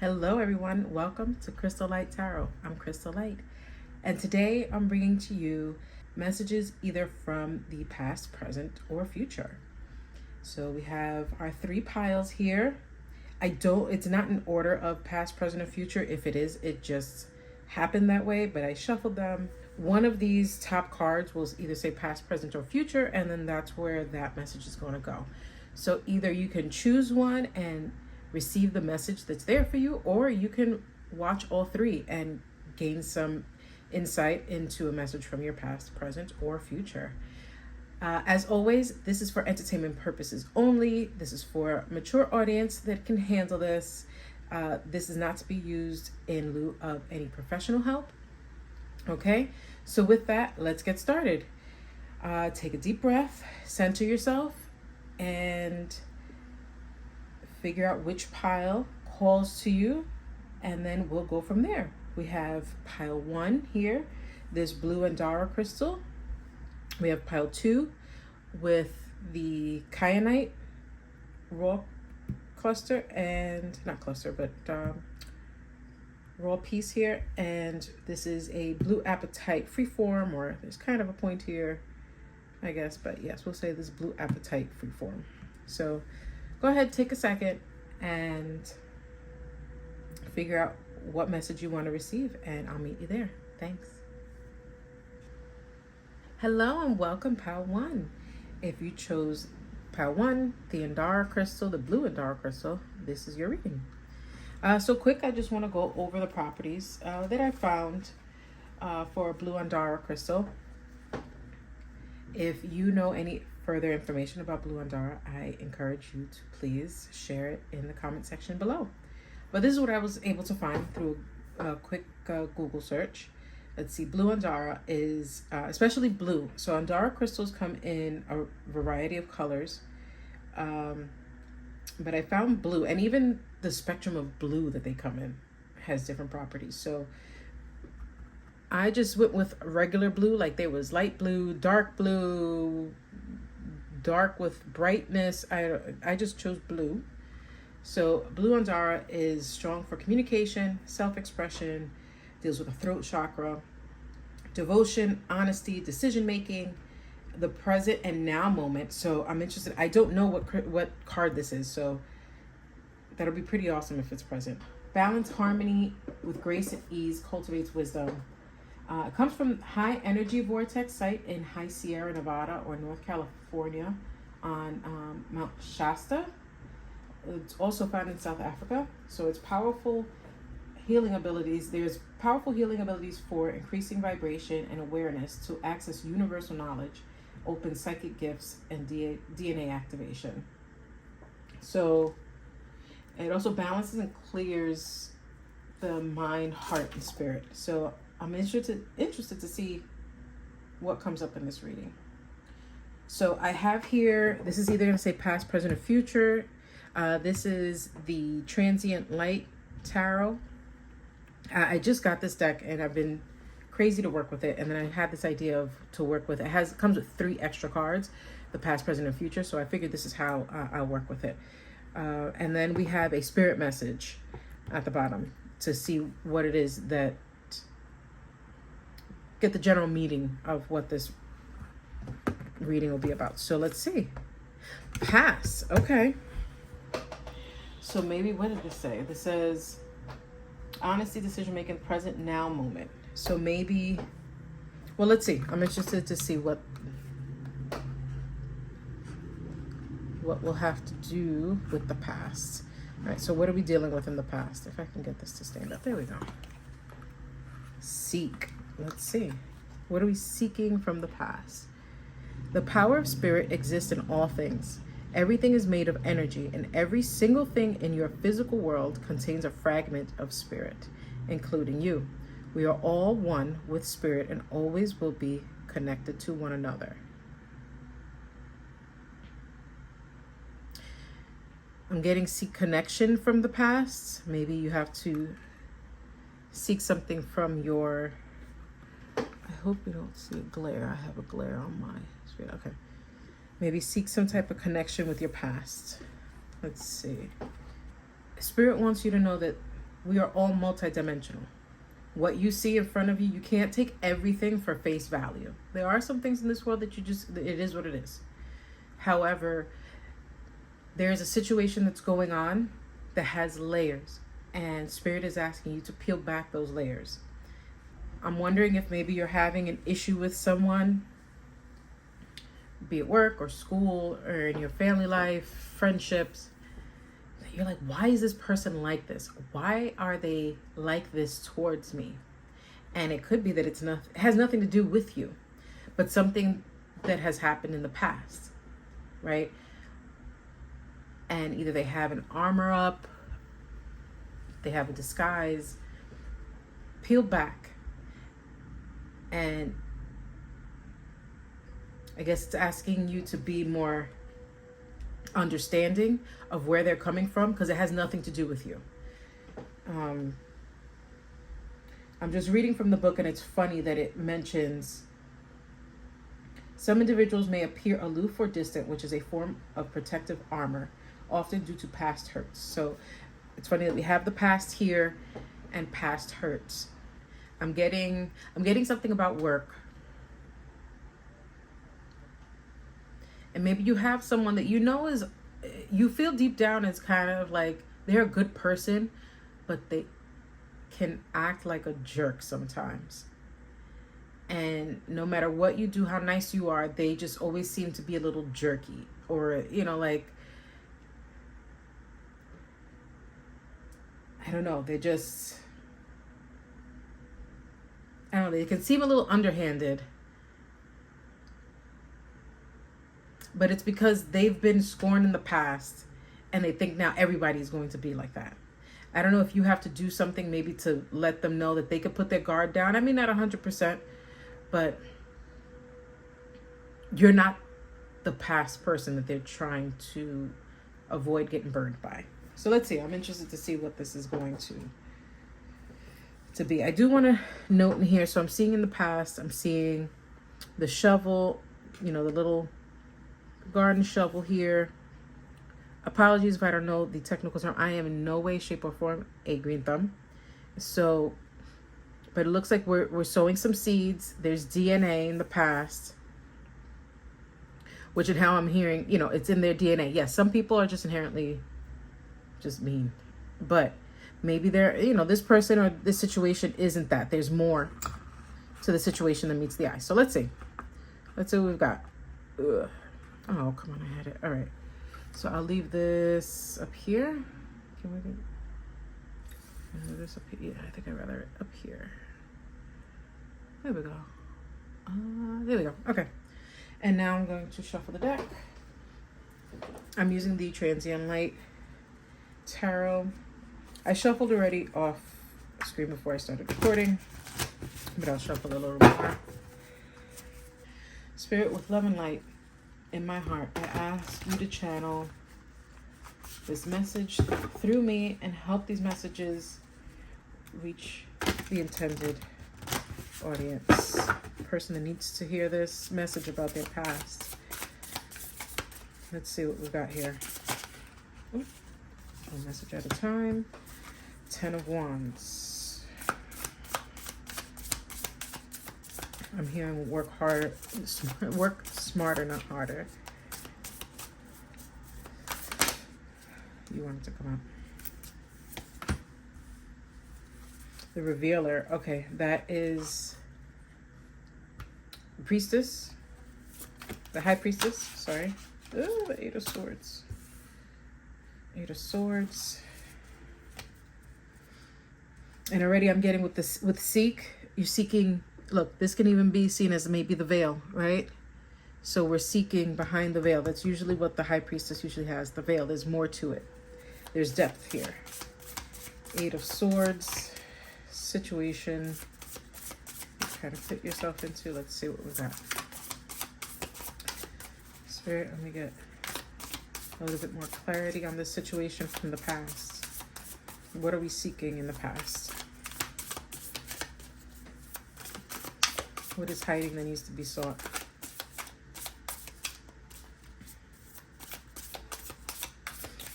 Hello, everyone. Welcome to Krystal Light Tarot. I'm Krystal Light, and today I'm bringing to you messages either from the past, present, or future. So we have our three piles here. It's not in order of past, present, or future. If it is, it just happened that way, but I shuffled them. One of these top cards will either say past, present, or future, and then that's where that message is going to go. So either you can choose one and receive the message that's there for you, or you can watch all three and gain some insight into a message from your past, present, or future. As always, this is for entertainment purposes only. This is for a mature audience that can handle this. This is not to be used in lieu of any professional help. Okay, so with that, let's get started. Take a deep breath, center yourself, and figure out which pile calls to you, and then we'll go from there. We have pile 1 here, this blue Andara crystal. We have pile 2 with the kyanite raw cluster, and not cluster, but raw piece here. And this is a blue apatite freeform, or there's kind of a point here, I guess, but yes, we'll say this blue apatite freeform. So go ahead, take a second and figure out what message you want to receive, and I'll meet you there. Thanks. Hello and welcome, pile 1. If you chose pile 1, the Andara crystal, the blue Andara crystal, this is your reading. So quick, I just want to go over the properties that I found for a blue Andara crystal. If you know any further information about blue Andara, I encourage you to please share it in the comment section below. But this is what I was able to find through a quick Google search. Let's see, blue Andara is especially blue. So Andara crystals come in a variety of colors, but I found blue, and even the spectrum of blue that they come in has different properties. So I just went with regular blue, like there was light blue, dark with brightness. I just chose blue. So blue Andara is strong for communication, self-expression, deals with the throat chakra, devotion, honesty, decision-making, the present and now moment. So I'm interested. I don't know what card this is, so that'll be pretty awesome if it's present. Balance, harmony with grace and ease, cultivates wisdom. It comes from high energy vortex site in High Sierra Nevada or North California on Mount Shasta. It's also found in South Africa. So it's powerful healing abilities. There's powerful healing abilities for increasing vibration and awareness to access universal knowledge, open psychic gifts, and DNA activation. So it also balances and clears the mind, heart, and spirit. So I'm interested to see what comes up in this reading. So I have here, this is either going to say past, present, or future. This is the Transient Light Tarot. I just got this deck and I've been crazy to work with it. And then I had this idea to work with it. It comes with 3 extra cards, the past, present, and future. So I figured this is how I'll work with it. And then we have a spirit message at the bottom to see what it is that, get the general meaning of what this reading will be about. So let's see. Pass. Okay. So maybe, what did this say? This says honesty, decision making, present now moment. So maybe, well, let's see. I'm interested to see what we'll have to do with the past. All right, so what are we dealing with in the past? If I can get this to stand up. There we go. Seek. Let's see. What are we seeking from the past? The power of spirit exists in all things. Everything is made of energy, and every single thing in your physical world contains a fragment of spirit, including you. We are all one with spirit and always will be connected to one another. I'm getting seek connection from the past. Maybe you have to seek something from your, I hope you don't see a glare. I have a glare on my screen. Okay. Maybe seek some type of connection with your past. Let's see. Spirit wants you to know that We are all multidimensional. What you see in front of you, you can't take everything for face value. There are some things in this world that it is what it is. However, there's a situation that's going on that has layers, and Spirit is asking you to peel back those layers. I'm wondering if maybe you're having an issue with someone, be it work or school or in your family life, friendships. You're like, why is this person like this? Why are they like this towards me? And it could be that it has nothing to do with you, but something that has happened in the past, right? And either they have an armor up, they have a disguise. Peel back. And I guess it's asking you to be more understanding of where they're coming from, because it has nothing to do with you. I'm just reading from the book, and it's funny that it mentions some individuals may appear aloof or distant, which is a form of protective armor, often due to past hurts. So it's funny that we have the past here and past hurts. I'm getting something about work. And maybe you have someone that you feel deep down is kind of like they're a good person, but they can act like a jerk sometimes. And no matter what you do, how nice you are, they just always seem to be a little jerky, or, like, I don't know, they can seem a little underhanded. But it's because they've been scorned in the past, and they think now everybody's going to be like that. I don't know if you have to do something maybe to let them know that they could put their guard down. I mean, not 100%, but you're not the past person that they're trying to avoid getting burned by. So let's see. I'm interested to see what this is going to be. I do want to note in here. So I'm seeing in the past, I'm seeing the shovel, the little garden shovel here. Apologies if I don't know the technical term. I am in no way, shape, or form a green thumb. So, but it looks like we're sowing some seeds. There's DNA in the past, which is how I'm hearing, it's in their DNA. Yes, some people are just inherently just mean, but maybe they're, this person or this situation isn't that. There's more to the situation than meets the eye. So let's see what we've got. Ugh. Oh, come on, I had it. All right. So I'll leave this up here. Can we move this up here? Yeah, I think I'd rather it up here. There we go. There we go. Okay. And now I'm going to shuffle the deck. I'm using the Transient Light Tarot. I shuffled already off screen before I started recording, but I'll shuffle a little more. Spirit, with love and light in my heart, I ask you to channel this message through me and help these messages reach the intended audience, person that needs to hear this message about their past. Let's see what we've got here. One message at a time. 10 of Wands. I'm hearing work harder, work smarter, not harder. You want it to come up. The Revealer. Okay, that is Priestess. The High Priestess, sorry. Oh, the Eight of Swords. Eight of Swords. And already I'm getting with this, with seek, you're seeking. Look, this can even be seen as maybe the veil, right? So we're seeking behind the veil. That's usually what the High Priestess usually has, the veil. There's more to it. There's depth here. Eight of Swords. Situation. You kind of fit yourself into. Let's see what we got. Spirit, let me get a little bit more clarity on this situation from the past. What are we seeking in the past? What is hiding that needs to be sought?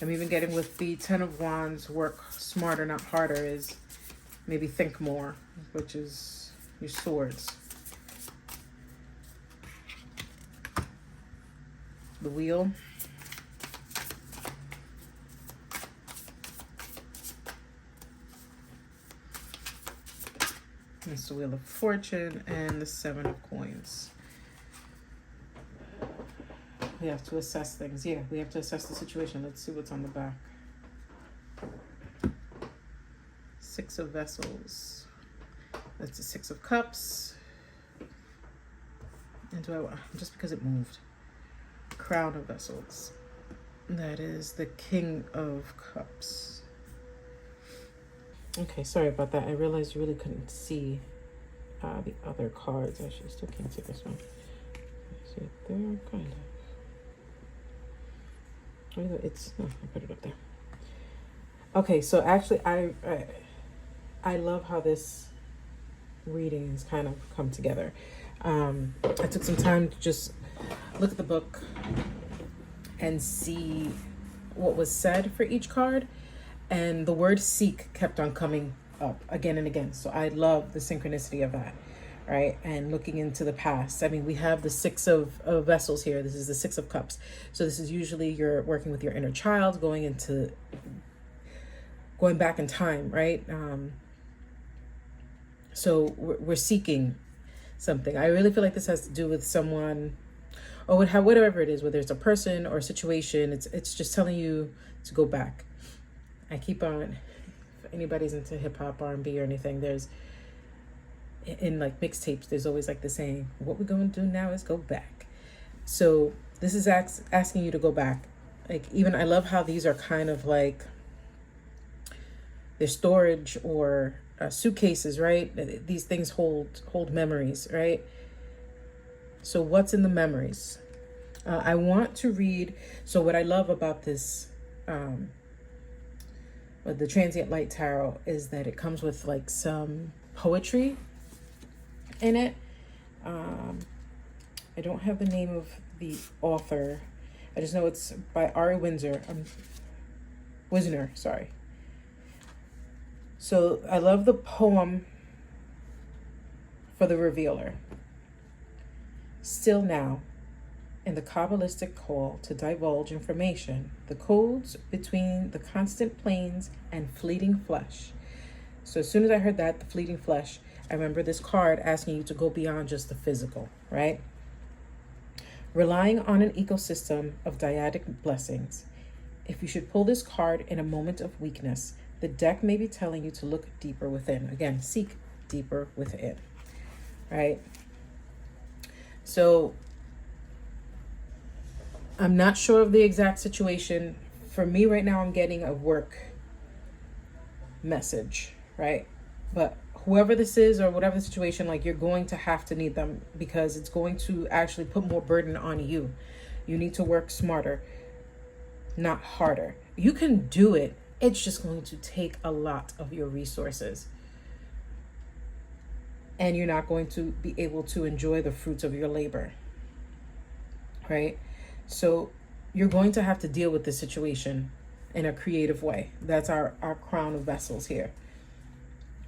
I'm even getting with the 10 of Wands, work smarter, not harder is maybe think more, which is your swords. The wheel. It's the Wheel of Fortune and the Seven of Coins. We have to assess things. Yeah, we have to assess the situation. Let's see what's on the back. Six of Vessels. That's the Six of Cups. And just because it moved. Crown of Vessels. That is the King of Cups. Okay, sorry about that. I realized you really couldn't see the other cards. Actually, still can't see this one. See it there, kind of. It's no, I put it up there. Okay, so actually, I love how this reading has kind of come together. I took some time to just look at the book and see what was said for each card. And the word seek kept on coming up again and again. So I love the synchronicity of that, right? And looking into the past. I mean, we have the Six of Vessels here. This is the Six of Cups. So this is usually you're working with your inner child, going back in time, right? So we're seeking something. I really feel like this has to do with someone, or whatever it is, whether it's a person or a situation. It's just telling you to go back. I keep on, if anybody's into hip hop, R&B or anything, there's, in like mixtapes, there's always like the saying, what we're going to do now is go back. So this is asking you to go back. Like, even I love how these are kind of like, they're storage or suitcases, right? These things hold memories, right? So what's in the memories? I want to read, so what I love about this, the Transient Light Tarot is that it comes with like some poetry in it. I don't have the name of the author. I just know it's by Ari Wisner, sorry. So I love the poem for the Revealer. Still now, in the Kabbalistic call to divulge information, the codes between the constant planes and fleeting flesh. So as soon as I heard that, the fleeting flesh, I remember this card asking you to go beyond just the physical, right? Relying on an ecosystem of dyadic blessings. If you should pull this card in a moment of weakness, the deck may be telling you to look deeper within. Again, seek deeper within, right? So I'm not sure of the exact situation. For me right now, I'm getting a work message, right? But whoever this is or whatever the situation, like, you're going to have to need them because it's going to actually put more burden on you. You need to work smarter, not harder. You can do it. It's just going to take a lot of your resources. And you're not going to be able to enjoy the fruits of your labor, right? So you're going to have to deal with this situation in a creative way. That's our crown of vessels here,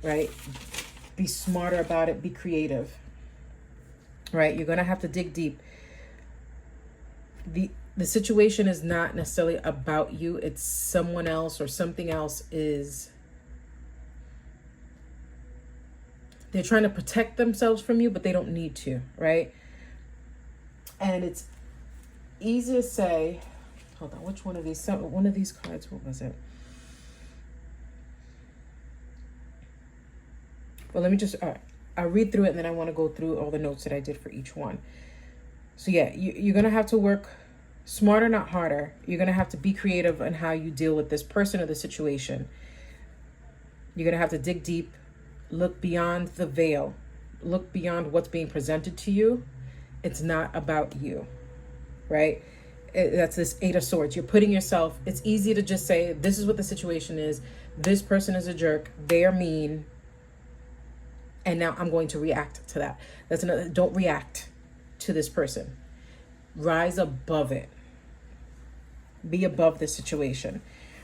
right? Be smarter about it. Be creative, right? You're going to have to dig deep. The situation is not necessarily about you. It's someone else or something else is... They're trying to protect themselves from you, but they don't need to, right? And it's easy to say, hold on, which one of these? One of these cards, what was it? Well, let me just, I'll read through it and then I want to go through all the notes that I did for each one. So yeah, you're going to have to work smarter, not harder. You're going to have to be creative in how you deal with this person or the situation. You're going to have to dig deep, look beyond the veil, look beyond what's being presented to you. It's not about you, right? That's this Eight of Swords. You're putting yourself, it's easy to just say, this is what the situation is. This person is a jerk. They're mean. And now I'm going to react to that. That's another, don't react to this person. Rise above it. Be above the situation,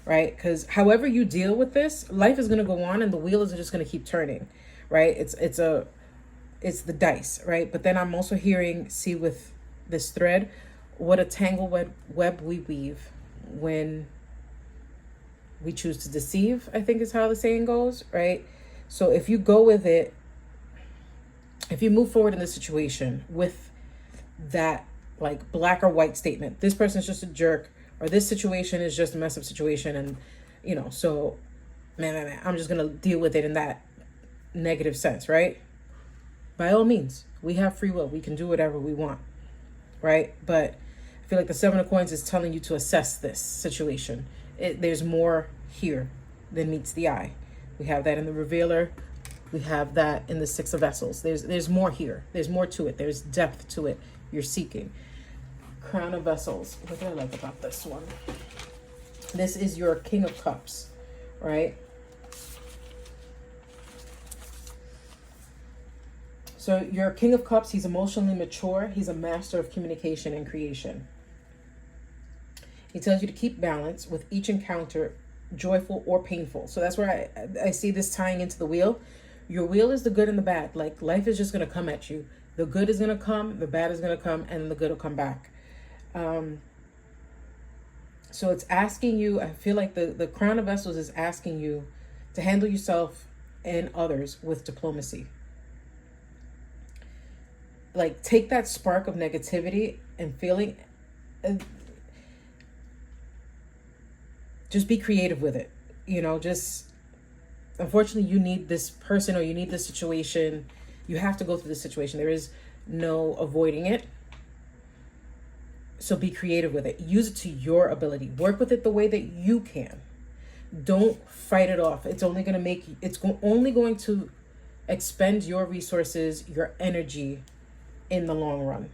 right? Because however you deal with this, life is going to go on and the wheel is just going to keep turning, right? It's the dice, right? But then I'm also hearing, see with this thread, what a tangled web we weave when we choose to deceive, I think is how the saying goes, right? So if you go with it, if you move forward in this situation with that like black or white statement, this person's just a jerk, or this situation is just a mess up situation, and so man, I'm just gonna deal with it in that negative sense, right? By all means, we have free will. We can do whatever we want, right? But I feel like the Seven of Coins is telling you to assess this situation. There's more here than meets the eye. We have that in the Revealer. We have that in the Six of Vessels. There's more here. There's more to it. There's depth to it you're seeking. Crown of Vessels. What do I like about this one? This is your King of Cups, right? So your King of Cups, he's emotionally mature. He's a master of communication and creation. He tells you to keep balance with each encounter, joyful or painful. So that's where I see this tying into the wheel. Your wheel is the good and the bad. Like life is just going to come at you. The good is going to come, the bad is going to come, and the good will come back. So it's asking you, I feel like the Crown of Vessels is asking you to handle yourself and others with diplomacy. Like take that spark of negativity and feeling, just be creative with it. Just, unfortunately, you need this person or you need this situation. You have to go through this situation. There is no avoiding it. So be creative with it. Use it to your ability. Work with it the way that you can. Don't fight it off. It's only going to only going to expend your resources, your energy in the long run.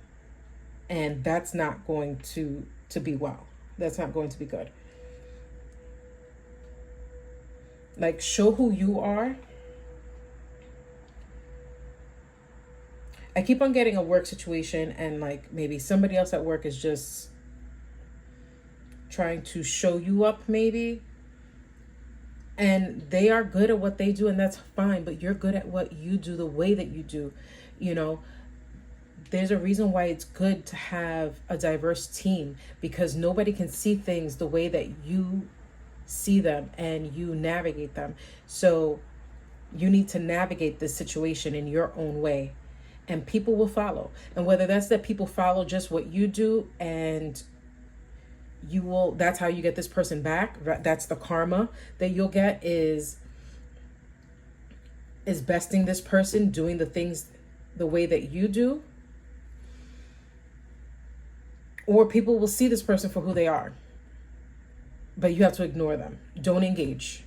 And that's not going to be well. That's not going to be good. Like, show who you are. I keep on getting a work situation and like maybe somebody else at work is just trying to show you up maybe. And they are good at what they do and that's fine, but you're good at what you do the way that you do. There's a reason why it's good to have a diverse team, because nobody can see things the way that you see them and you navigate them. So you need to navigate this situation in your own way. And people will follow. And whether that's that people follow just what you do and that's how you get this person back. That's the karma that you'll get is besting this person, doing the things the way that you do. Or people will see this person for who they are. But you have to ignore them. Don't engage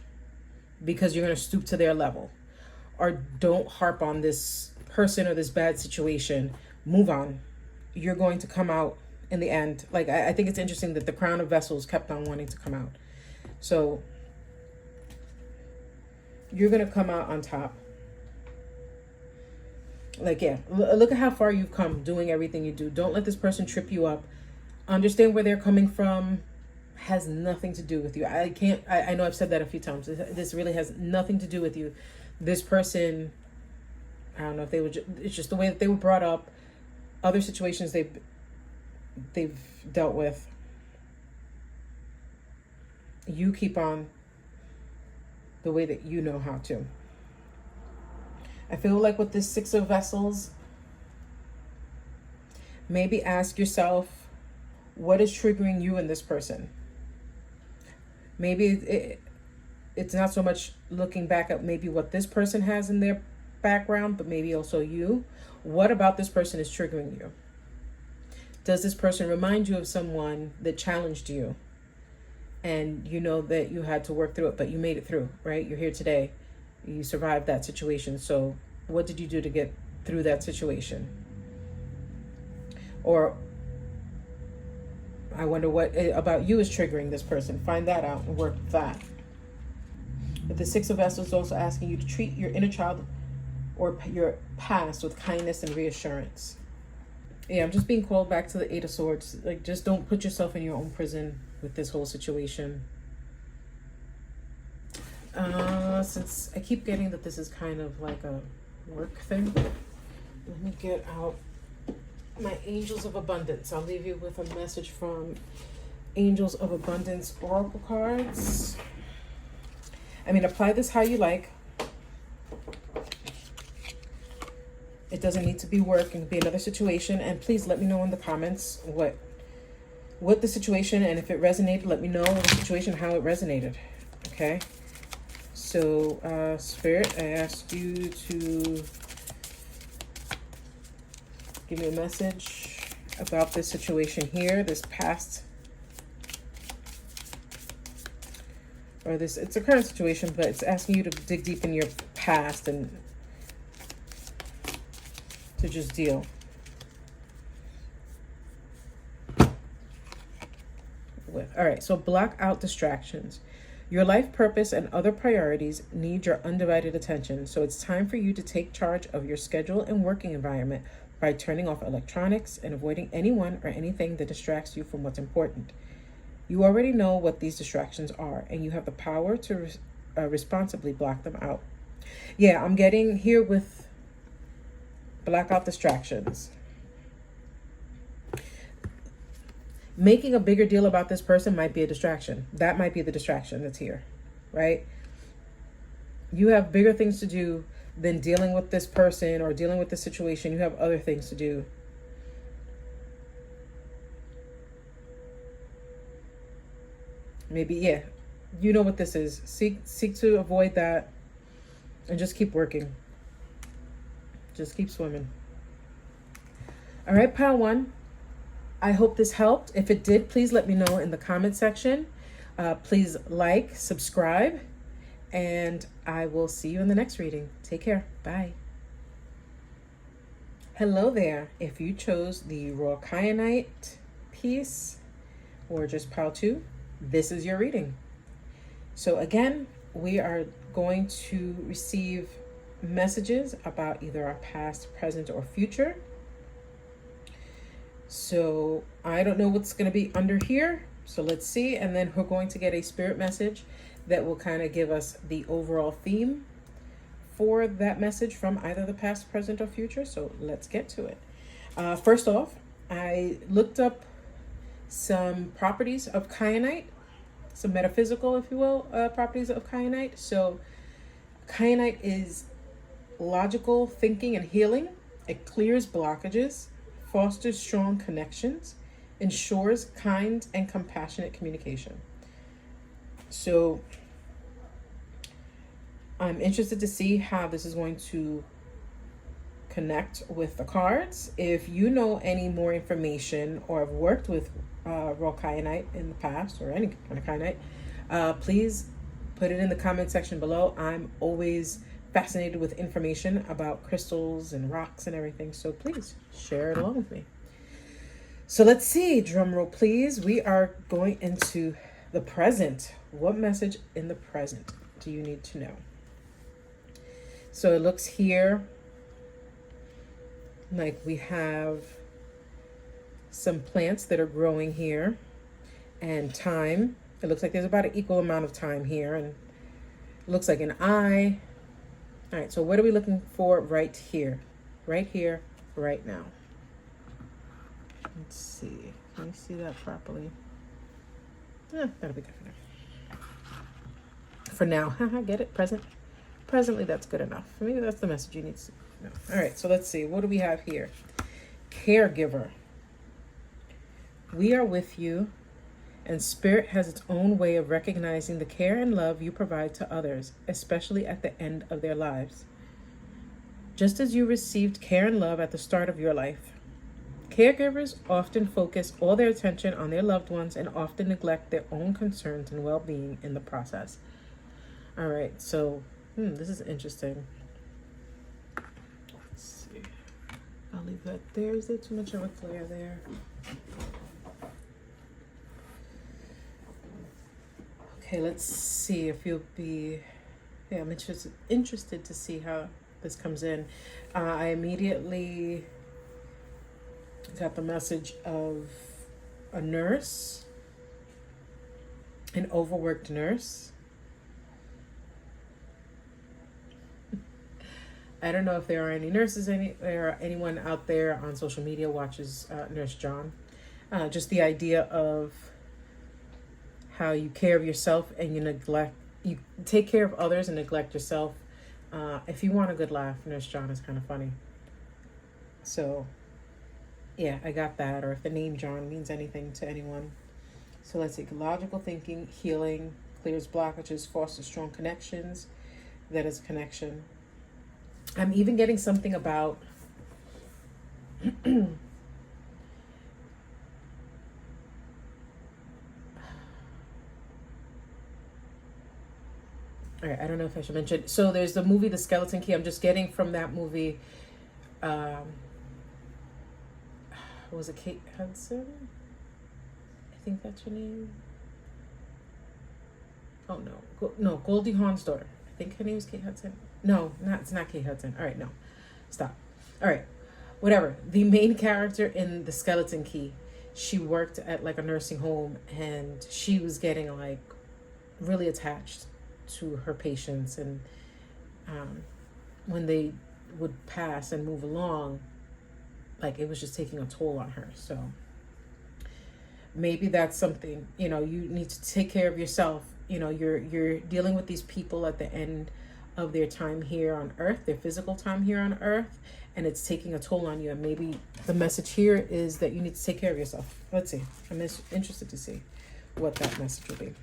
because you're going to stoop to their level. Or don't harp on this person or this bad situation. Move on. You're going to come out in the end. Like, I think it's interesting that the Crown of Vessels kept on wanting to come out. So you're going to come out on top. Like, yeah, look at how far you've come doing everything you do. Don't let this person trip you up. Understand where they're coming from. Has nothing to do with you. I know I've said that a few times. This really has nothing to do with you. This person, I don't know if it's just the way that they were brought up, other situations they've dealt with. You keep on the way that you know how to. I feel like with this Six of Vessels, maybe ask yourself, what is triggering you in this person? Maybe it's not so much looking back at maybe what this person has in their background, but maybe also you. What about this person is triggering you? Does this person remind you of someone that challenged you? And you know that you had to work through it, but you made it through, right? You're here today. You survived that situation. So what did you do to get through that situation? Or I wonder what about you is triggering this person. Find that out and work with that. But the Six of Vessels is also asking you to treat your inner child or your past with kindness and reassurance. Yeah, I'm just being called back to the Eight of Swords. Like, just don't put yourself in your own prison with this whole situation. Since I keep getting that this is kind of like a work thing, let me get out my Angels of Abundance. I'll leave you with a message from Angels of Abundance Oracle cards. I mean, apply this how you like. It doesn't need to be work. It can be another situation. And please let me know in the comments what the situation, and if it resonated, let me know the situation, how it resonated. Okay? So, Spirit, I ask you to give me a message about this situation here, this past, or this, it's a current situation, but it's asking you to dig deep in your past and to just deal. All right, so block out distractions. Your life purpose and other priorities need your undivided attention, so it's time for you to take charge of your schedule and working environment by turning off electronics and avoiding anyone or anything that distracts you from what's important. You already know what these distractions are, and you have the power to responsibly block them out. Yeah, I'm getting here with block out distractions. Making a bigger deal about this person might be a distraction. That might be the distraction that's here, right? You have bigger things to do than dealing with this person or dealing with the situation. You have other things to do. Maybe, yeah, you know what this is. Seek to avoid that and just keep working. Just keep swimming. All right, pile one. I hope this helped. If it did, please let me know in the comment section. Please like, subscribe, and I will see you in the next reading. Take care. Bye. Hello there. If you chose the Raw Kyanite piece or just pile two, this is your reading. So again, we are going to receive messages about either our past, present, or future. So I don't know what's going to be under here. So let's see. And then we're going to get a spirit message that will kind of give us the overall theme for that message from either the past, present, or future. So let's get to it. First off, I looked up some properties of kyanite, some metaphysical, if you will, properties of kyanite. So kyanite is logical thinking and healing. It clears blockages, fosters strong connections, ensures kind and compassionate communication. So I'm interested to see how this is going to connect with the cards. If you know any more information or have worked with raw kyanite in the past or any kind of kyanite, please put it in the comment section below. I'm always fascinated with information about crystals and rocks and everything, so please share it along with me. So let's see, drum roll please. We are going into the present. What message in the present do you need to know? So it looks here like we have some plants that are growing here, and time. It looks like there's about an equal amount of time here, and it looks like an eye. All right, so what are we looking for right here? Right here, right now. Let's see. Can you see that properly? That'll be good for now. For now, get it? Present? Presently, that's good enough. Maybe that's the message you need to know. All right, so let's see. What do we have here? Caregiver. We are with you, and Spirit has its own way of recognizing the care and love you provide to others, especially at the end of their lives. Just as you received care and love at the start of your life. Caregivers often focus all their attention on their loved ones and often neglect their own concerns and well-being in the process. All right, so this is interesting. Let's see. I'll leave that there. Is there too much of a glare there? Okay, let's see if you'll be... Yeah, I'm interested to see how this comes in. I immediately got the message of a nurse, an overworked nurse. I don't know if there are any nurses, or anyone out there on social media watches Nurse John. Just the idea of how you care of yourself and you take care of others and neglect yourself. If you want a good laugh, Nurse John is kind of funny. So, yeah, I got that. Or if the name John means anything to anyone. So let's see. Logical thinking, healing, clears blockages, fosters strong connections. That is connection. I'm even getting something about all right, I don't know if I should mention. So there's the movie The Skeleton Key. I'm just getting from that movie. Was it Kate Hudson? I think that's her name. Oh no, no, Goldie Hawn's daughter. I think her name is Kate Hudson. No, it's not Kate Hudson. All right, no, stop. All right, whatever. The main character in The Skeleton Key, she worked at like a nursing home, and she was getting like really attached to her patients, and when they would pass and move along, like it was just taking a toll on her. So maybe that's something, you need to take care of yourself. You're dealing with these people at the end of their time here on earth, their physical time here on earth, and it's taking a toll on you. And maybe the message here is that you need to take care of yourself. Let's see. I'm interested to see what that message will be.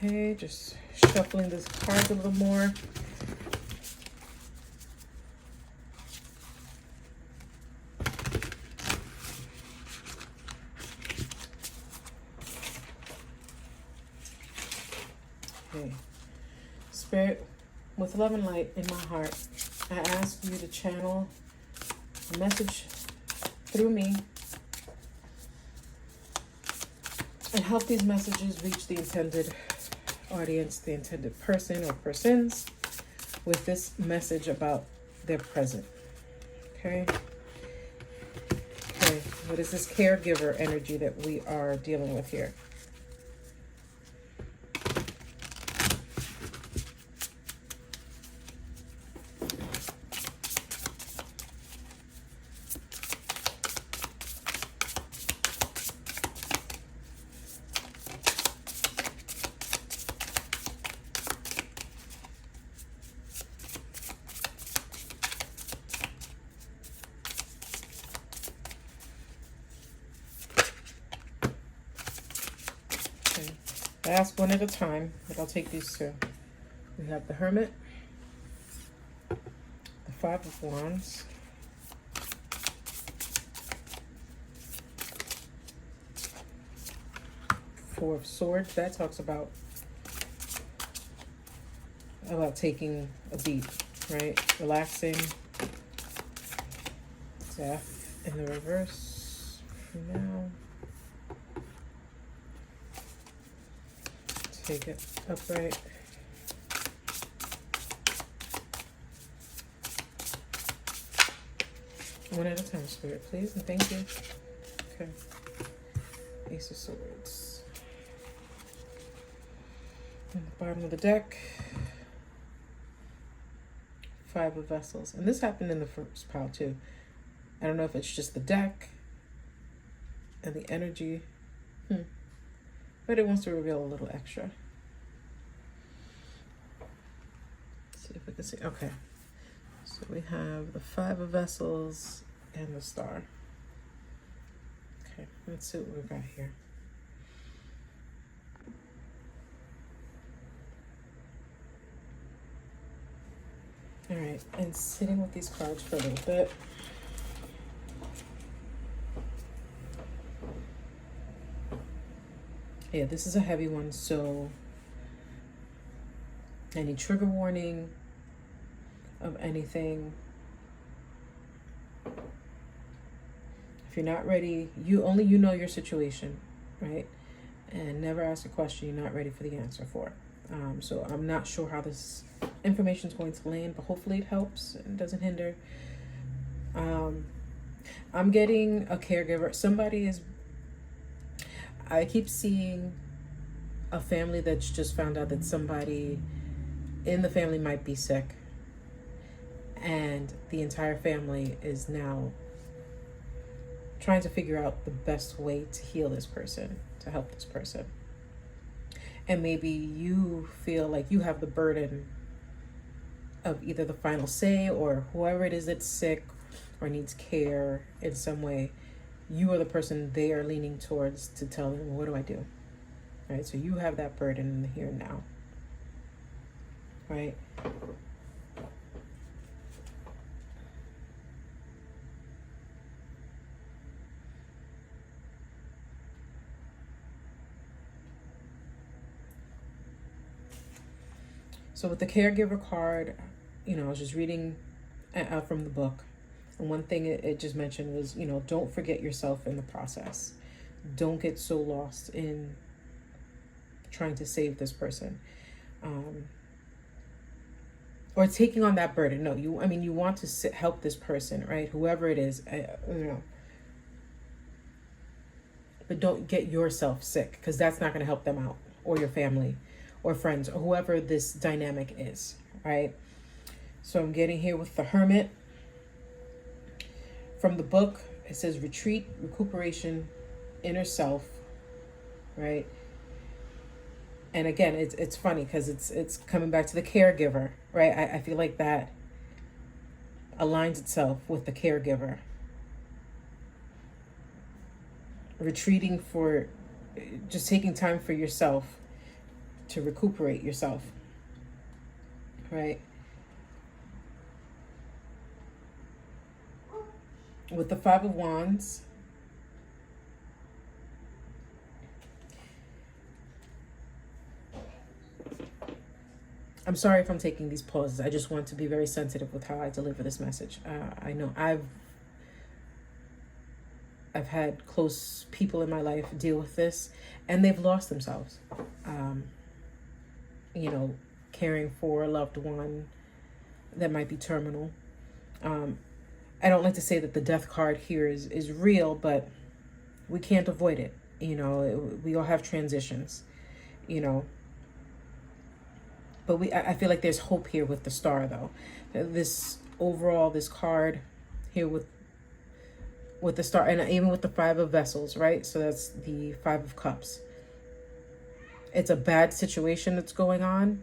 Okay, just shuffling this card a little more. Okay. Spirit, with love and light in my heart, I ask you to channel a message through me and help these messages reach the intended audience, the intended person or persons, with this message about their present. Okay. What is this caregiver energy that we are dealing with here? Ask one at a time, but I'll take these two. We have the Hermit, the Five of Wands, Four of Swords. That talks about taking a beat, right? Relaxing. Death in the reverse for now. Take it upright. One at a time, Spirit, please, and thank you. Okay. Ace of Swords. And the bottom of the deck. Five of Vessels. And this happened in the first pile too. I don't know if it's just the deck and the energy. But it wants to reveal a little extra. Let's see if we can see. Okay. So we have the Five of Vessels and the Star. Okay, let's see what we've got here. All right, and sitting with these cards for a little bit. Yeah, this is a heavy one, so any trigger warning of anything. If you're not ready, you know your situation, right? And never ask a question you're not ready for the answer for. So I'm not sure how this information is going to land, but hopefully it helps and doesn't hinder. I'm getting a caregiver. I keep seeing a family that's just found out that somebody in the family might be sick, and the entire family is now trying to figure out the best way to heal this person, to help this person. And maybe you feel like you have the burden of either the final say, or whoever it is that's sick or needs care in some way, you are the person they are leaning towards to tell them, well, what do I do? Right? So you have that burden in the here and now. Right? So with the caregiver card, I was just reading from the book. And one thing it just mentioned was, don't forget yourself in the process. Don't get so lost in trying to save this person. Or taking on that burden. No, you want to help this person, right? Whoever it is, But don't get yourself sick, because that's not going to help them out, or your family, or friends, or whoever this dynamic is, right? So I'm getting here with the Hermit. From the book, it says retreat, recuperation, inner self, right? And again, it's funny because it's coming back to the caregiver, right? I feel like that aligns itself with the caregiver. Retreating for just taking time for yourself to recuperate yourself, right? With the Five of Wands, I'm sorry if I'm taking these pauses. I just want to be very sensitive with how I deliver this message. I know I've had close people in my life deal with this, and they've lost themselves. Caring for a loved one that might be terminal. I don't like to say that the death card here is real, but we can't avoid it. We all have transitions, But I feel like there's hope here with the star, though. This card here with the star, and even with the Five of Vessels, right? So that's the Five of Cups. It's a bad situation that's going on,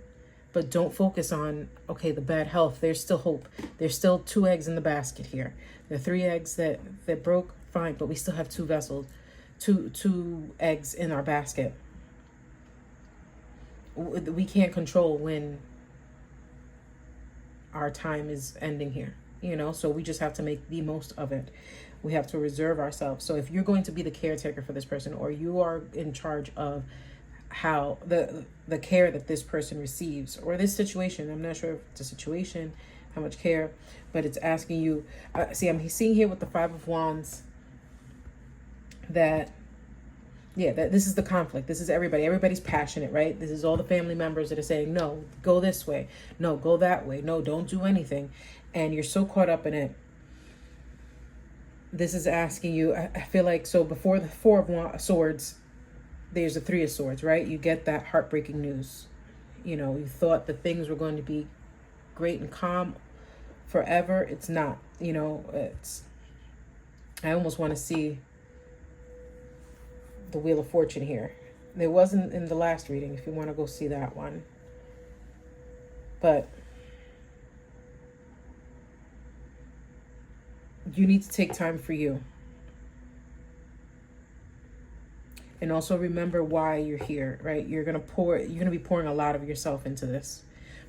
but don't focus on, okay, the bad health. There's still hope. There's still 2 eggs in the basket here. There are 3 eggs that broke, fine, but we still have 2 vessels, two eggs in our basket. We can't control when our time is ending here, so we just have to make the most of it. We have to reserve ourselves. So if you're going to be the caretaker for this person, or you are in charge of how the care that this person receives, or this situation, I'm not sure if it's a situation, how much care, but it's asking you, I'm seeing here with the Five of Wands that this is the conflict. This is everybody's passionate, right? This is all the family members that are saying, no, go this way, no, go that way, no, don't do anything, and you're so caught up in it. This is asking you, I feel like, so before the Four of Swords, there's a Three of Swords, right? You get that heartbreaking news. You thought that things were going to be great and calm forever. It's not. I almost want to see the Wheel of Fortune here. There wasn't in the last reading, if you want to go see that one. But you need to take time for you. And also remember why you're here, right? You're going to be pouring a lot of yourself into this.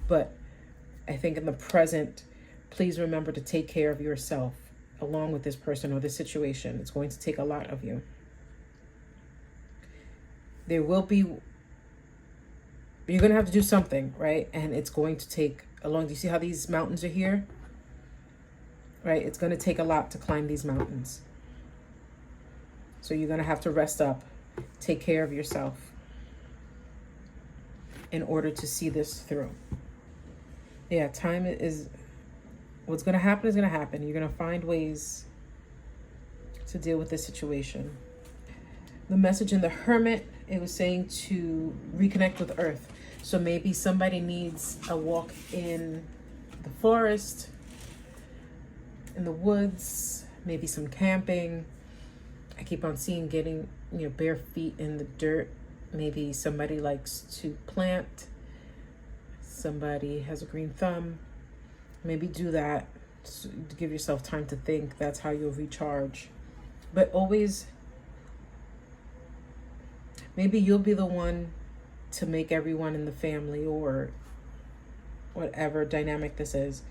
But I think in the present, please remember to take care of yourself along with this person or this situation. It's going to take a lot of you. You're going to have to do something, right? And it's going to take a long, do you see how these mountains are here? Right? It's going to take a lot to climb these mountains. So you're going to have to rest up, take care of yourself in order to see this through. Yeah, time is, what's going to happen is going to happen. You're going to find ways to deal with this situation. The message in the Hermit it was saying to reconnect with earth. So maybe somebody needs a walk in the forest, in the woods, maybe some camping. I keep on seeing getting, bare feet in the dirt. Maybe somebody likes to plant. Somebody has a green thumb. Maybe do that to give yourself time to think. That's how you'll recharge. But always, maybe you'll be the one to make everyone in the family, or whatever dynamic this is,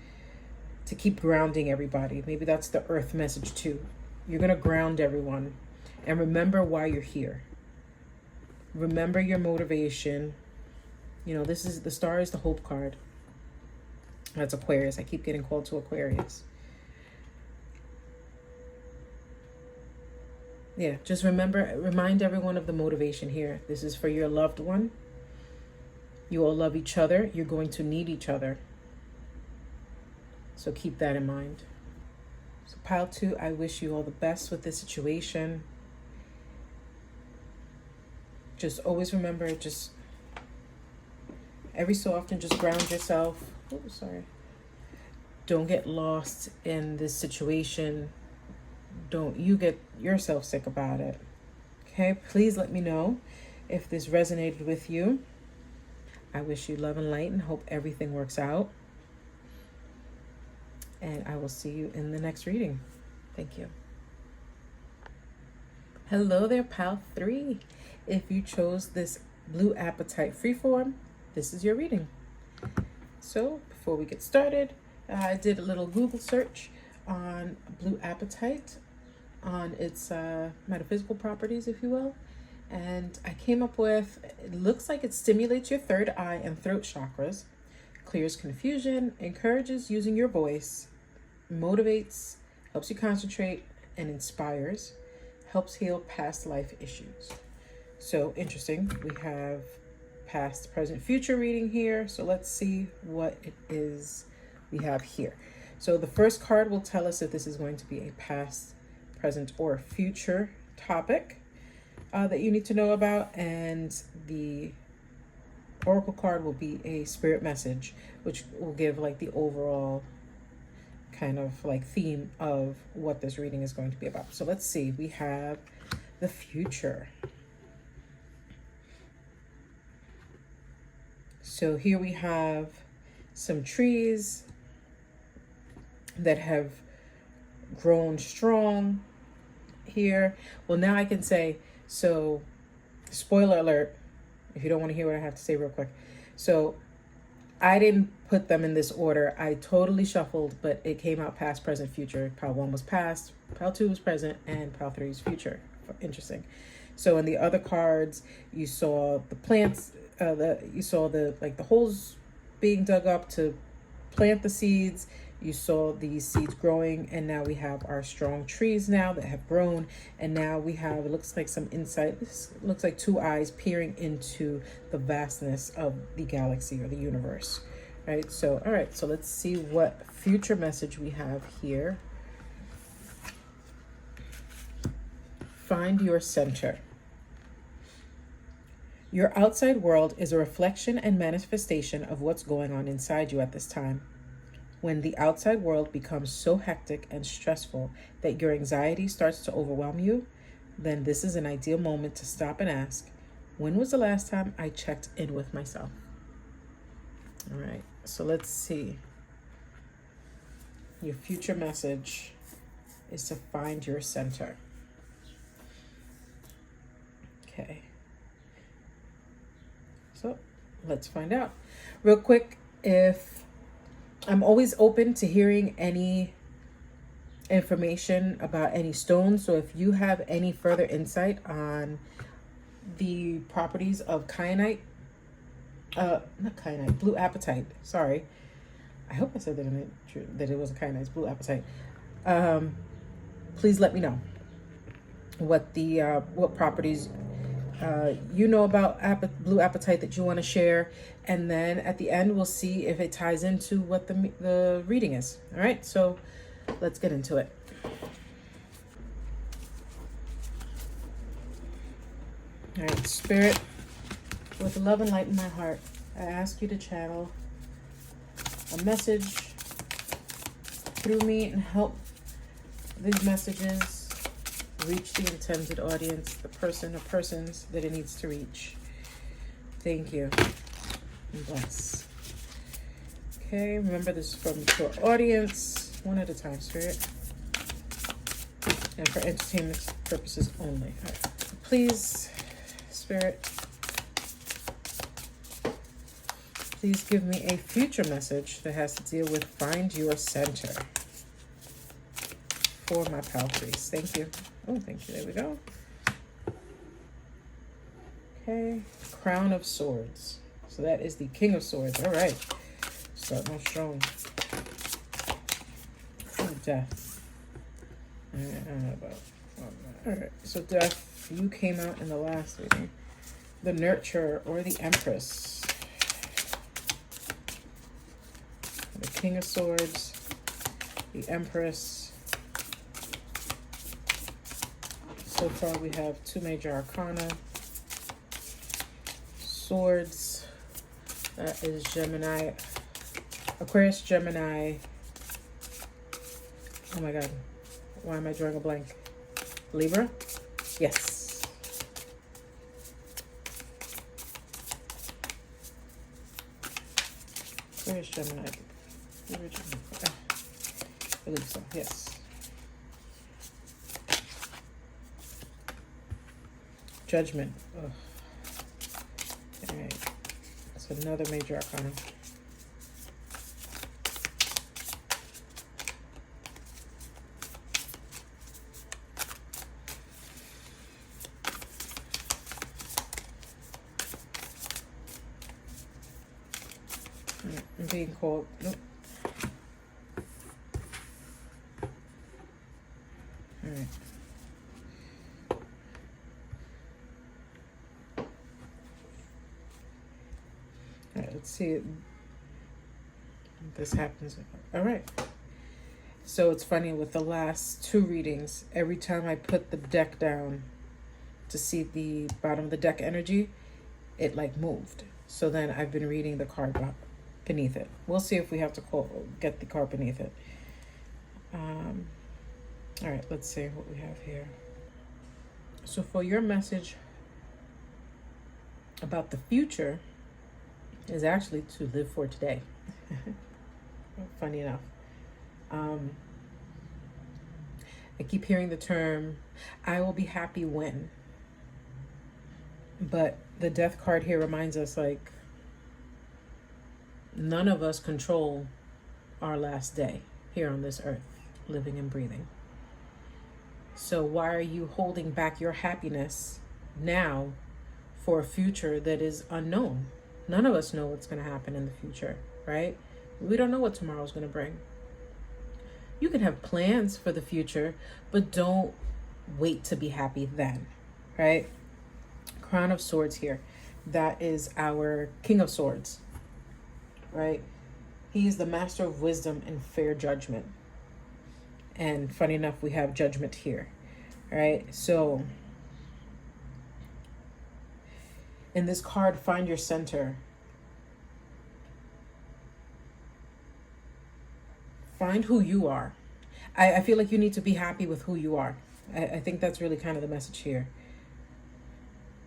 to keep grounding everybody. Maybe that's the earth message too. You're going to ground everyone and remember why you're here. Remember your motivation. This is the star is the hope card. That's Aquarius. I keep getting called to Aquarius. Yeah, just remind everyone of the motivation here. This is for your loved one. You all love each other. You're going to need each other. So keep that in mind. So pile 2, I wish you all the best with this situation. Just always remember, just every so often, just ground yourself. Oh, sorry. Don't get lost in this situation. Don't you get yourself sick about it. Okay, please let me know if this resonated with you. I wish you love and light and hope everything works out. And I will see you in the next reading. Thank you. Hello there, pal 3. If you chose this Blue Appetite freeform, this is your reading. So before we get started, I did a little Google search on Blue Appetite, on its metaphysical properties, if you will. And I came up with, it looks like it stimulates your third eye and throat chakras, clears confusion, encourages using your voice, motivates, helps you concentrate, and inspires, helps heal past life issues. So interesting. We have past, present, future reading here. So let's see what it is we have here. So the first card will tell us if this is going to be a past, present, or future topic that you need to know about. And the oracle card will be a spirit message, which will give like the overall kind of like theme of what this reading is going to be about. So let's see. We have the future. So here we have some trees that have grown strong here. Well, now I can say, so spoiler alert, if you don't want to hear what I have to say real quick. So I didn't put them in this order. I totally shuffled, but it came out past, present, future. Pile 1 was past, pile 2 was present, and pile 3 is future. Interesting. So in the other cards, you saw the plants, you saw the holes being dug up to plant the seeds. You saw these seeds growing, and now we have our strong trees now that have grown. And now we have, it looks like some insight. This looks like 2 eyes peering into the vastness of the galaxy or the universe, right? So, all right, so let's see what future message we have here. Find your center. Your outside world is a reflection and manifestation of what's going on inside you at this time. When the outside world becomes so hectic and stressful that your anxiety starts to overwhelm you, then this is an ideal moment to stop and ask, when was the last time I checked in with myself? All right, so let's see. Your future message is to find your center. Okay. So let's find out. Real quick, if I'm always open to hearing any information about any stones. So if you have any further insight on the properties of kyanite, not kyanite, blue apatite, sorry. I hope I said that it wasn't kyanite, it's blue apatite. Please let me know what the what properties you know about blue apatite that you want to share, and then at the end we'll see if it ties into what the reading is. All right, so let's get into it. All right, Spirit, with love and light in my heart, I ask you to channel a message through me and help these messages reach the intended audience, the person or persons that it needs to reach. Thank you. And bless. Okay, remember this is from your audience, one at a time, Spirit. And for entertainment purposes only. All right. Please, Spirit, please give me a future message that has to deal with find your center for my pal priest. Thank you. Oh, thank you. There we go. Okay. Crown of Swords. So that is the King of Swords. All right. Starting off strong. Oh, Death. I don't know about all right. So Death, you came out in the last reading. The Nurturer or the Empress. The King of Swords. The Empress. So far we have 2 major arcana. Swords. That is Gemini. Aquarius, Gemini. Oh my God. Why am I drawing a blank? Libra? Yes. Aquarius, Gemini. Libra, Gemini. I believe so. Yes. Judgment. Ugh. All right. That's another major arcana. I'm being called. Nope. All right. All right, let's see if this happens. All right. So it's funny with the last 2 readings, every time I put the deck down to see the bottom of the deck energy, it like moved. So then I've been reading the card beneath it. We'll see if we have to get the card beneath it. All right, let's see what we have here. So for your message about the future is actually to live for today. Funny enough. I keep hearing the term, I will be happy when. But the Death card here reminds us, like, none of us control our last day here on this earth, living and breathing. So why are you holding back your happiness now for a future that is unknown? None of us know what's going to happen in the future, right? We don't know what tomorrow's going to bring. You can have plans for the future, but don't wait to be happy then, right? Crown of Swords here. That is our King of Swords, right? He's the master of wisdom and fair judgment. And funny enough, we have judgment here, right? So in this card, find your center. Find who you are. I feel like you need to be happy with who you are. I think that's really kind of the message here.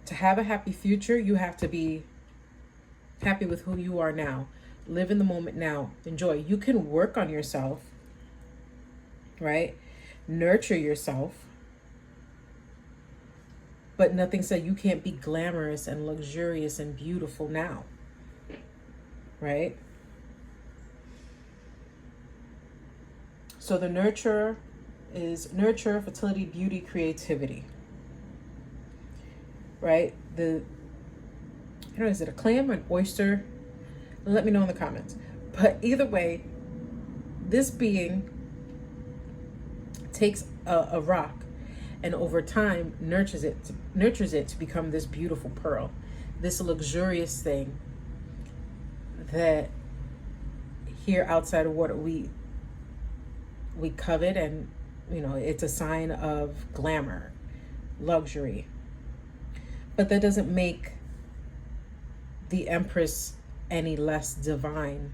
To have a happy future, you have to be happy with who you are now. Live in the moment now. Enjoy. You can work on yourself, right? Nurture yourself. But nothing said you can't be glamorous and luxurious and beautiful now, right? So the nurturer is nurture, fertility, beauty, creativity, right? I don't know, is it a clam or an oyster? Let me know in the comments. But either way, this being takes a rock and over time nurtures it to become this beautiful pearl, this luxurious thing that here outside of water we covet, and it's a sign of glamour, luxury. But that doesn't make the Empress any less divine,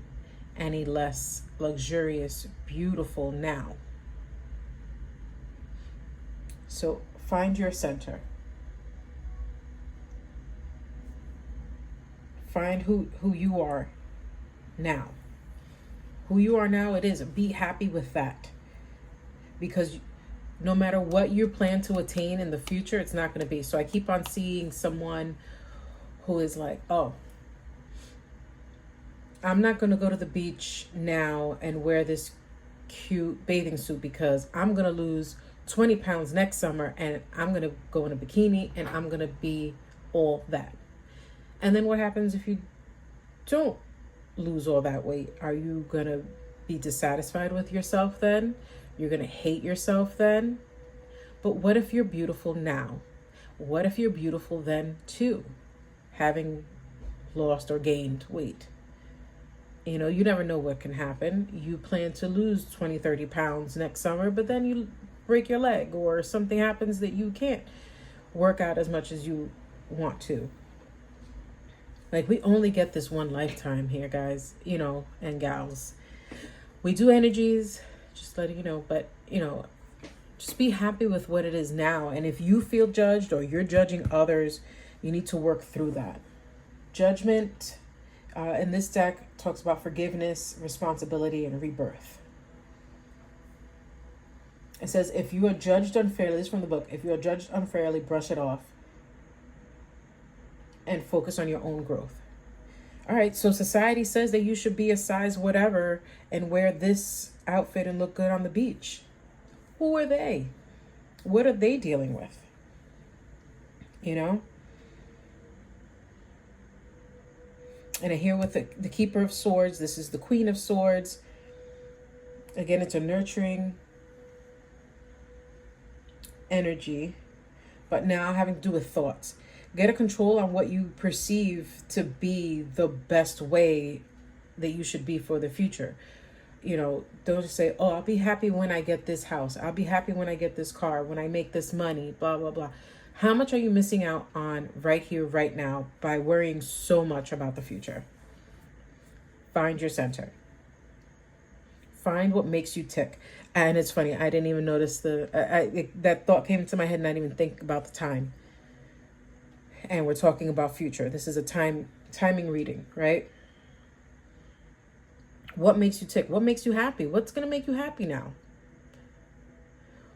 any less luxurious, beautiful now. So find your center. Find who you are now. Who you are now, it is. Be happy with that. Because no matter what you plan to attain in the future, it's not going to be. So I keep on seeing someone who is like, oh, I'm not going to go to the beach now and wear this cute bathing suit because I'm going to lose 20 pounds next summer and I'm going to go in a bikini and I'm going to be all that. And then what happens if you don't lose all that weight? Are you going to be dissatisfied with yourself then? You're going to hate yourself then? But what if you're beautiful now? What if you're beautiful then too, having lost or gained weight? You know, you never know what can happen. You plan to lose 20, 30 pounds next summer, but then you break your leg or something happens that you can't work out as much as you want to. Like, we only get this one lifetime here, guys, you know, and gals. We do energies, just letting you know, but, you know, just be happy with what it is now. And if you feel judged or you're judging others, you need to work through that. Judgment in this deck talks about forgiveness, responsibility, and rebirth. It says, if you are judged unfairly, this is from the book, if you are judged unfairly, brush it off and focus on your own growth. All right, so society says that you should be a size whatever and wear this outfit and look good on the beach. Who are they? What are they dealing with? You know? And here with the Keeper of Swords, this is the Queen of Swords. Again, it's a nurturing energy, but now having to do with thoughts. Get a control on what you perceive to be the best way that you should be for the future. You know, don't just say, oh, I'll be happy when I get this house. I'll be happy when I get this car, when I make this money, blah, blah, blah. How much are you missing out on right here, right now, by worrying so much about the future? Find your center. Find what makes you tick. And it's funny, I didn't even notice that thought came into my head and I didn't even think about the time. And we're talking about future. This is a timing reading, right? What makes you tick? What makes you happy? What's going to make you happy now?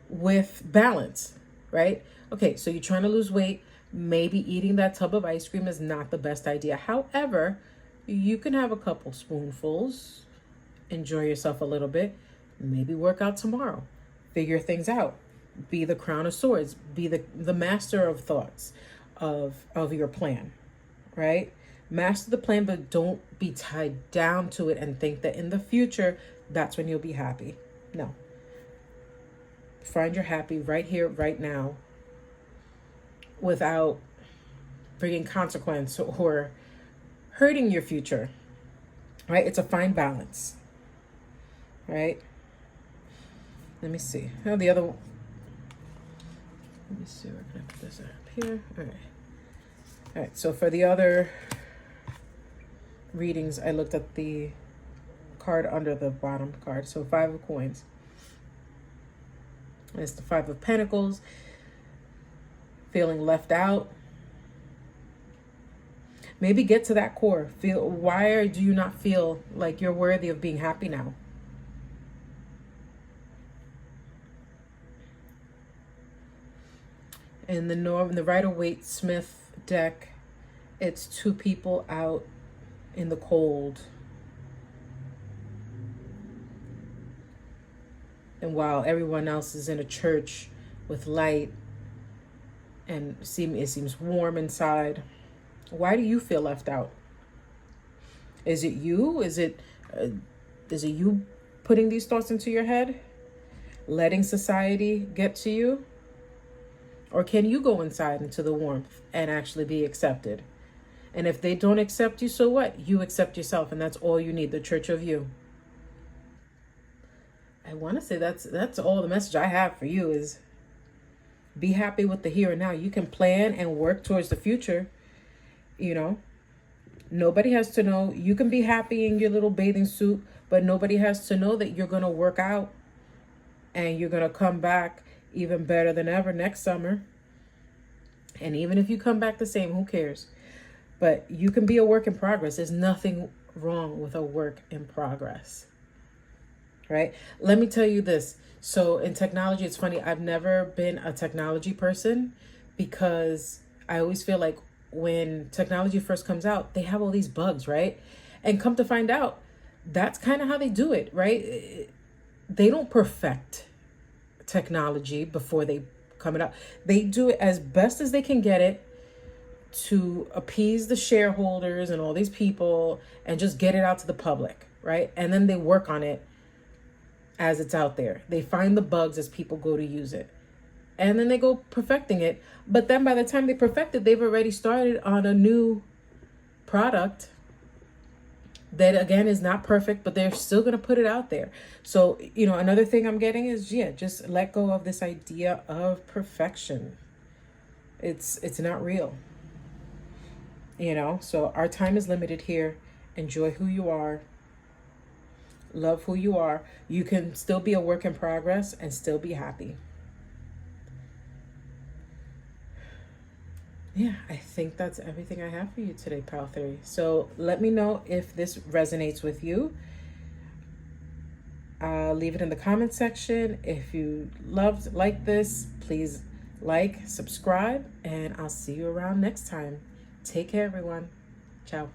With balance, right? Okay, so you're trying to lose weight. Maybe eating that tub of ice cream is not the best idea. However, you can have a couple spoonfuls, enjoy yourself a little bit, maybe work out tomorrow, figure things out, be the Crown of Swords, be the master of thoughts of your plan, right? Master the plan, but don't be tied down to it and think that in the future, that's when you'll be happy. No. Find your happy right here, right now, without bringing consequence or hurting your future, right? It's a fine balance, right? Let me see. Oh, the other one. Let me see. Where can I put this up here? All right. All right. So for the other readings, I looked at the card under the bottom card. So 5 of coins. It's the 5 of Pentacles. Feeling left out. Maybe get to that core. Why do you not feel like you're worthy of being happy now? In the Rider-Waite-Smith deck, it's 2 people out in the cold. And while everyone else is in a church with light and it seems warm inside, why do you feel left out? Is it you? Is it you putting these thoughts into your head? Letting society get to you? Or can you go inside into the warmth and actually be accepted? And if they don't accept you, so what? You accept yourself, and that's all you need, the church of you. I want to say that's all the message I have for you is Be happy with the here and now. You can plan and work towards the future. You know, nobody has to know. You can be happy in your little bathing suit, but nobody has to know that you're going to work out and you're going to come back even better than ever next summer. And even if you come back the same, who cares? But you can be a work in progress. There's nothing wrong with a work in progress, right? Let me tell you this. So in technology, it's funny. I've never been a technology person because I always feel like when technology first comes out, they have all these bugs, right? And come to find out, that's kind of how they do it, right? They don't perfect technology before they come it out. They do it as best as they can get it to appease the shareholders and all these people and just get it out to the public, right? And then they work on it as it's out there. They find the bugs as people go to use it. And then they go perfecting it. But then by the time they perfect it, they've already started on a new product that, again, is not perfect, but they're still going to put it out there. So, you know, another thing I'm getting is, just let go of this idea of perfection. It's not real. You know, so our time is limited here. Enjoy who you are. Love who you are. You can still be a work in progress and still be happy. Yeah, I think that's everything I have for you today, Pal 3. So let me know if this resonates with you. Leave it in the comment section. If you like this, please like, subscribe, and I'll see you around next time. Take care, everyone. Ciao.